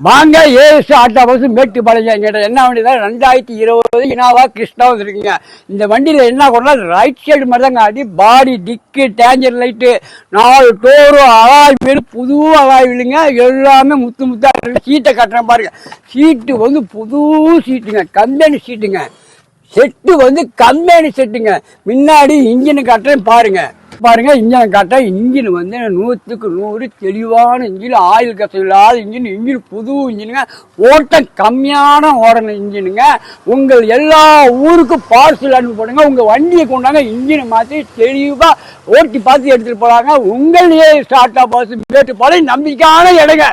வாங்க as auto bus Mettupalayam கேட்ட என்ன வண்டி தான் 2020 இனோவா கிறிஸ்டா வந்துருக்குங்க. இந்த வண்டியில் என்ன பண்ணலாம், ரைட் சைடு மாதிரி தாங்க அடி பாடி டிக்கு டேஞ்சர் லைட்டு 4 டோரும் அலாய் வீடு புது அலாய் வீடுங்க. எல்லாமே முத்து முத்தா சீட்டை கட்டுறேன் பாருங்க. சீட்டு வந்து புது சீட்டுங்க, கம்பெனி சீட்டுங்க. செட்டு வந்து கம்பெனி செட்டுங்க. முன்னாடி இன்ஜின் கட்டுறேன் பாருங்க. இன்ஜின் காட்டா இன்ஜின் வந்து 100க்கு 100 தெளிவான இன்ஜின், ஆயில் கசம் இல்லாத இன்ஜின் புது இன்ஜினுங்க. ஓட்டம் கம்மியான ஓடன இன்ஜினுங்க. உங்கள் எல்லா ஊருக்கும் பார்சல் அனுப்பிடுங்க. உங்க வண்டியை கொண்டாங்க, இன்ஜினை மாற்றி தெளிவா ஓட்டி பார்த்து எடுத்துட்டு போறாங்க. உங்களையே ஸ்டார்ட் ஆஃப் பஸ் மேட்டுப்பாளையம் நம்பிக்கையான இடங்க.